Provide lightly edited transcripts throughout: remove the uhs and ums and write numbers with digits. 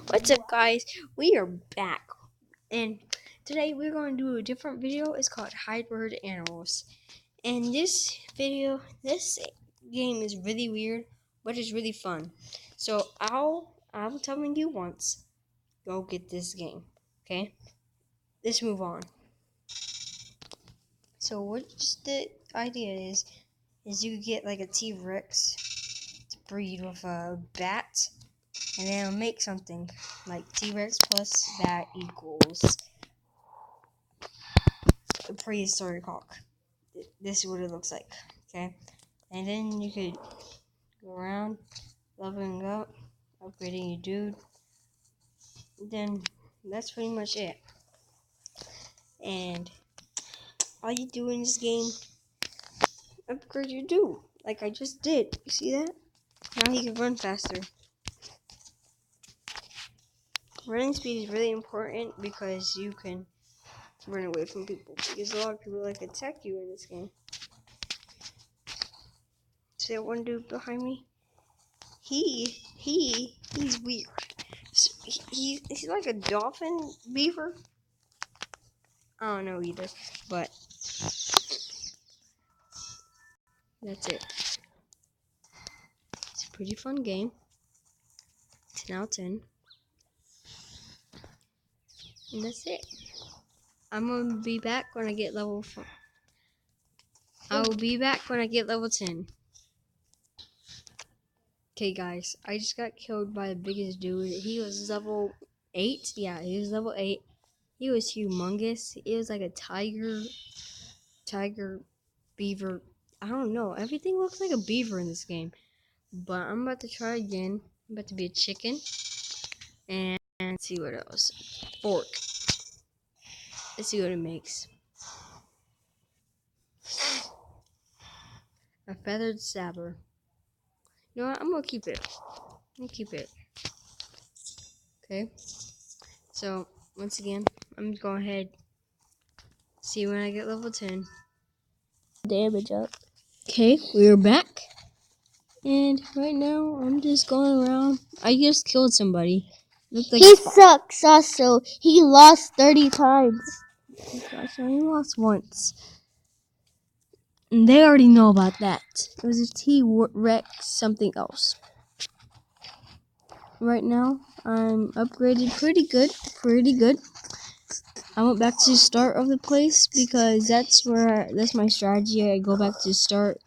What's up, guys? We are back, and today we're going to do a different video. It's called Hybrid Animals. And this game is really weird, but it's really fun. So I'm telling you once, go get this game. Okay, let's move on. So what the idea is you get like a T-Rex to breed with a bat. And then it'll make something like T-Rex plus bat equals a prehistoric hawk. This is what it looks like, okay? And then you could go around, leveling up, upgrading your dude. Then that's pretty much it. And all you do in this game, upgrade your dude, like I just did. You see that? Now he can run faster. Running speed is really important because you can run away from people. Because a lot of people like attack you in this game. See that one dude behind me? He's weird. He's like a dolphin beaver. I don't know either, but that's it. It's a pretty fun game. 10 out of 10. And that's it. I'm gonna be back when I get level 4. I'll be back when I get level 10. Okay, guys, I just got killed by the biggest dude. He was level 8. Yeah, he was level 8. He was humongous. He was like a tiger, beaver. I don't know. Everything looks like a beaver in this game. But I'm about to try again. I'm about to be a chicken. And let's see what else. Fork. Let's see what it makes. A feathered sabber. You know what? I'm gonna keep it. Okay. So once again, I'm gonna go ahead. See when I get level 10. Damage up. Okay, we're back. And right now, I'm just going around. I just killed somebody. Like he sucks also. He lost 30 times. Oh gosh, I only lost once. And they already know about that. It was a T-Rex something else. Right now, I'm upgraded pretty good. I went back to the start of the place because that's my strategy. I go back to the start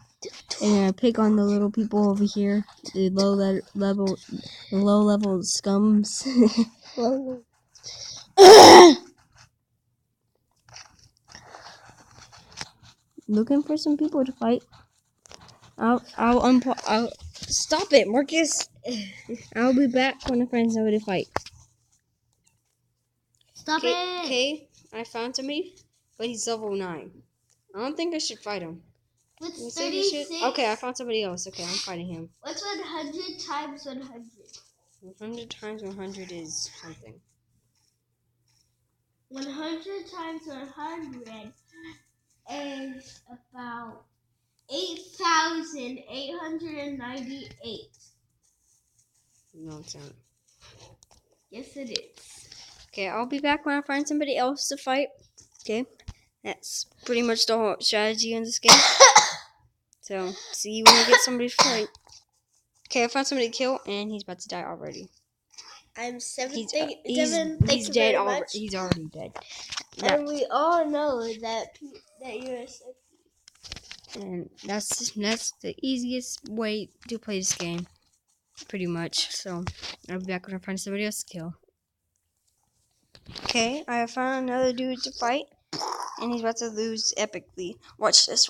and I pick on the little people over here, the low level scums. Looking for some people to fight. I'll stop it, Marcus. I'll be back when I find somebody to fight. Stop it. Okay, I found somebody, but he's level 9. I don't think I should fight him. What's 36? Okay, I found somebody else. Okay, I'm fighting him. What's 100 times 100? 100 times 100 is something. 100 times 100 is about 8,898. No, it's not. Yes, it is. Okay, I'll be back when I find somebody else to fight. Okay, that's pretty much the whole strategy in this game. So, see you when I get somebody to fight. Okay, I found somebody to kill, and he's about to die already. I'm 7. He's dead already. He's already dead. And we all know that you're 60. And that's the easiest way to play this game, pretty much. So I'll be back when I find somebody else to kill. Okay, I found another dude to fight, and he's about to lose epically. Watch this.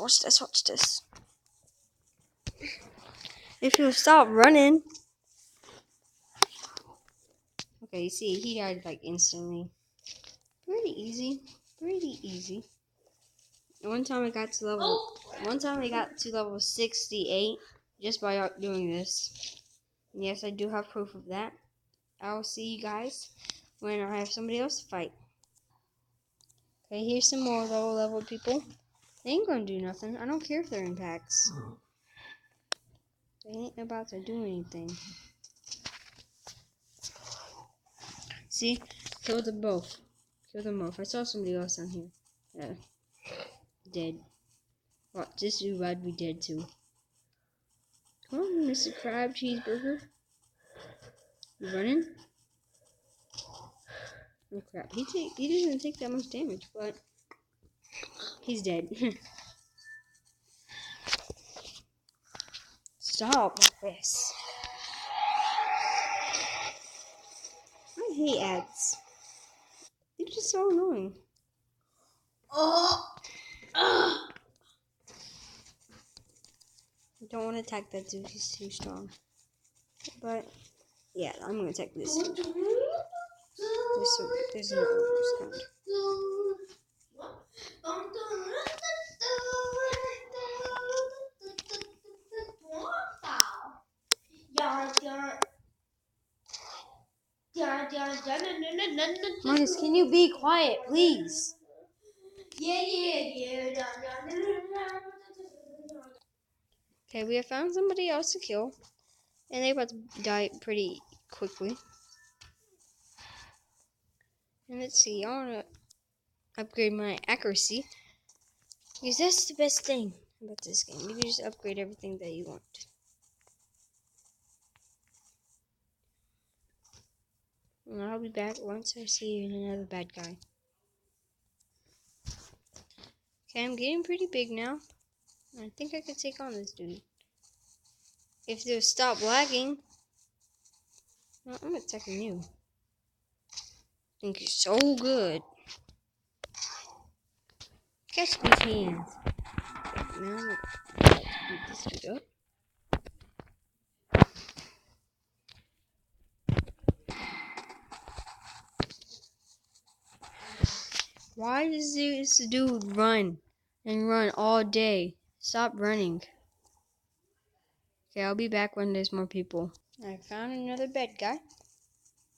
If he'll stop running. Okay, you see, he died like instantly. Pretty easy. One time I got to level 68 just by doing this. Yes, I do have proof of that. I'll see you guys when I have somebody else to fight. Okay, here's some more low level people. They ain't gonna do nothing. I don't care if they're in packs. They ain't about to do anything. See? Killed them both. Killed them both. I saw somebody else down here. Dead. Well, just too bad we dead too. Come on, Mr. Crab Cheeseburger. You running? Oh crap. He doesn't take that much damage, but he's dead. Stop this. I hate ads. They're just so annoying. Oh. I don't want to attack that dude. He's too strong. But yeah, I'm gonna attack this dude. There's another one just coming. Marcus, can you be quiet, please? Yeah. Okay, we have found somebody else to kill. And they're about to die pretty quickly. And let's see, I want to upgrade my accuracy. Because that's the best thing about this game. You can just upgrade everything that you want. And I'll be back once I see another bad guy. Okay, I'm getting pretty big now. I think I could take on this dude. If they'll stop lagging. No, I'm attacking you. I think you're so good. Catch these hands. Okay, now I'm gonna beat this dude up. Why does this dude run and run all day? Stop running. Okay, I'll be back when there's more people. I found another bad guy.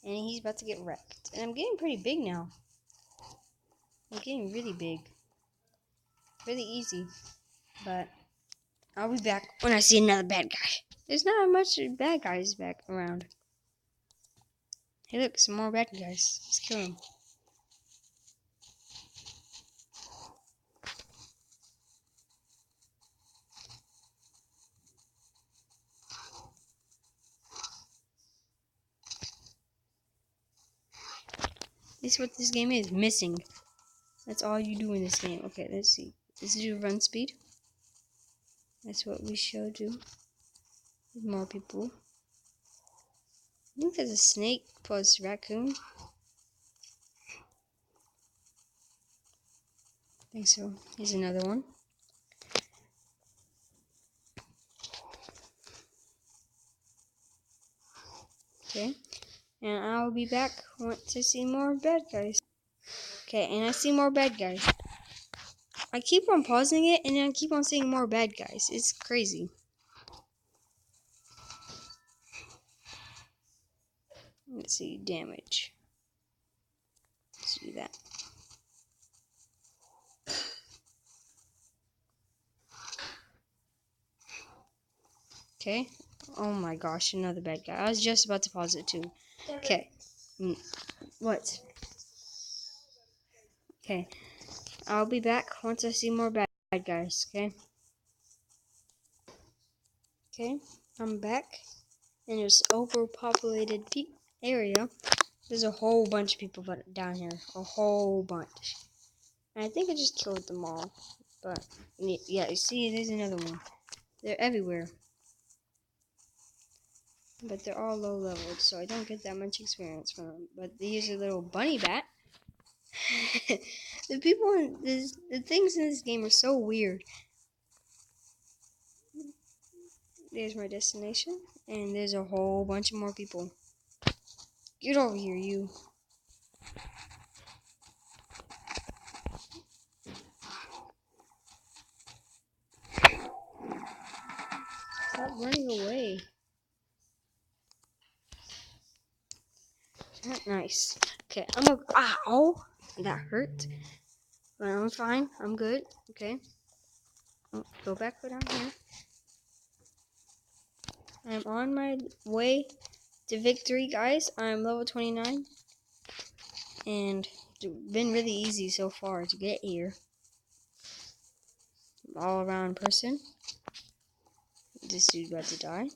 And he's about to get wrecked. And I'm getting pretty big now. I'm getting really big. Really easy. But I'll be back when I see another bad guy. There's not much bad guys back around. Hey look, some more bad guys. Let's kill them. This is what this game is. Missing. That's all you do in this game. Okay, let's see. Let's do run speed. That's what we should do. With more people. I think there's a snake plus raccoon. I think so. Here's another one. Okay. And I'll be back once I see more bad guys. Okay, and I see more bad guys. I keep on pausing it, and then I keep on seeing more bad guys. It's crazy. Let's see, damage. Let's do that. Okay. Oh my gosh, another bad guy. I was just about to pause it too. Okay. What? Okay. I'll be back once I see more bad guys, okay? Okay, I'm back in this overpopulated area. There's a whole bunch of people down here. A whole bunch. And I think I just killed them all. But, yeah, you see, there's another one. They're everywhere. But they're all low leveled, so I don't get that much experience from them. But they use a little bunny bat. The things in this game are so weird. There's my destination, and there's a whole bunch of more people. Get over here, you. Stop running away. Nice. Okay, ow! That hurt. But I'm fine. I'm good. Okay. Go back down here. I'm on my way to victory, guys. I'm level 29. and it's been really easy so far to get here. All around person. This dude about to die.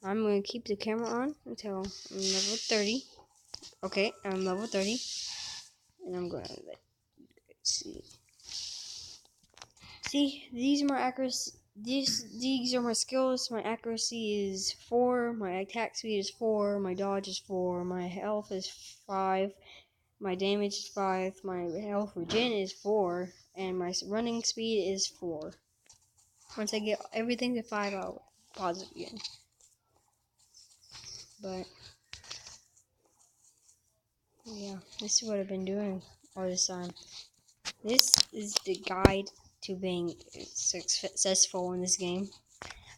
I'm going to keep the camera on until I'm level 30. Okay, I'm level 30. And I'm going to see. See, these are my accuracy. These are my skills. My accuracy is 4. My attack speed is 4. My dodge is 4. My health is 5. My damage is 5. My health regen is 4. And my running speed is 4. Once I get everything to 5, I'll pause it again. But yeah, this is what I've been doing all this time. This is the guide to being successful in this game.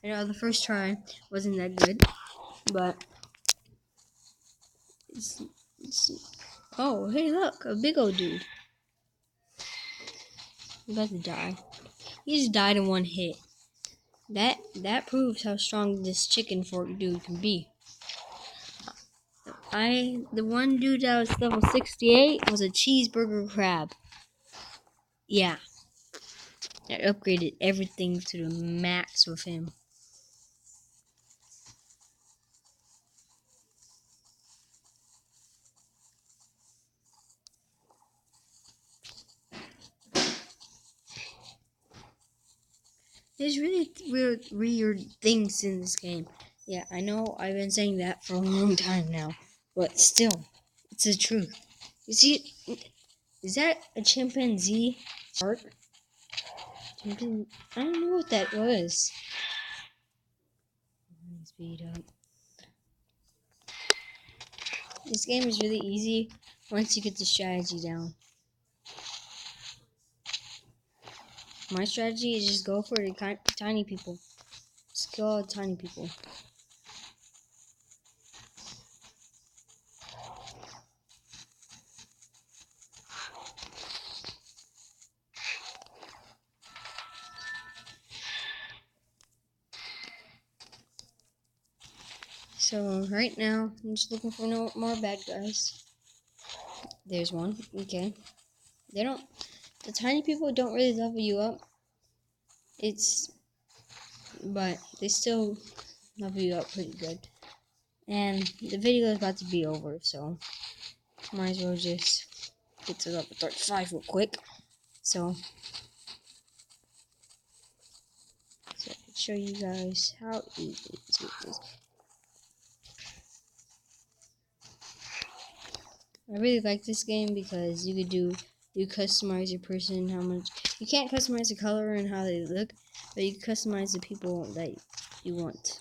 I know the first try wasn't that good, but it's oh, hey look, a big old dude. He's about to die. He just died in one hit. That proves how strong this chicken fork dude can be. The one dude that was level 68 was a cheeseburger crab. Yeah. I upgraded everything to the max with him. There's really weird things in this game. Yeah, I know I've been saying that for a long time now, but still, it's the truth. You see, is that a chimpanzee shark? I don't know what that was. Speed up. This game is really easy once you get the strategy down. My strategy is just go for the tiny people. Just kill all the tiny people. So right now, I'm just looking for no more bad guys. There's one. Okay. The tiny people don't really level you up. But they still level you up pretty good. And the video is about to be over, so might as well just get to level 35 real quick. So I can show you guys how easy it is. I really like this game because you customize your person, how much you can't customize the color and how they look, but you can customize the people that you want.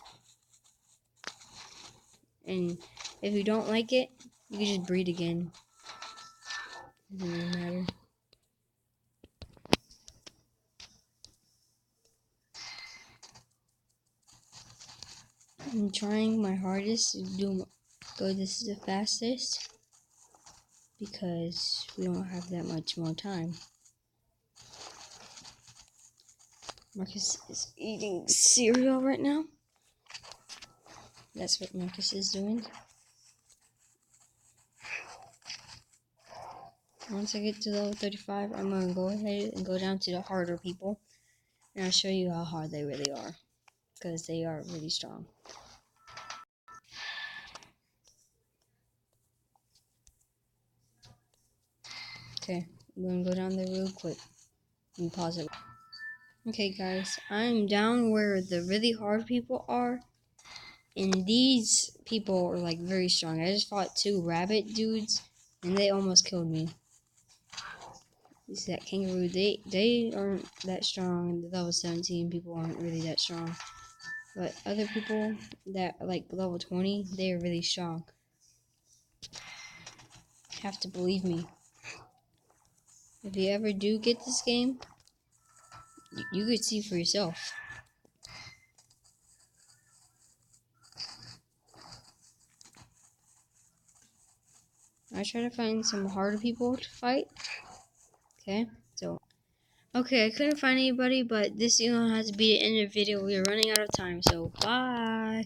And if you don't like it, you can just breed again. It doesn't really matter. I'm trying my hardest to go this the fastest because we don't have that much more time. Marcus is eating cereal right now. That's what Marcus is doing. Once I get to level 35, I'm going to go ahead and go down to the harder people. And I'll show you how hard they really are. Because they are really strong. Okay, I'm going to go down there real quick. And pause it. Okay guys, I'm down where the really hard people are. And these people are like very strong. I just fought 2 rabbit dudes. And they almost killed me. You see that kangaroo, they aren't that strong. The level 17 people aren't really that strong. But other people that are like level 20, they are really strong. You have to believe me. If you ever do get this game, you could see for yourself. I try to find some harder people to fight. Okay, okay, I couldn't find anybody, but this is gonna have to be the end of the video. We are running out of time, so bye.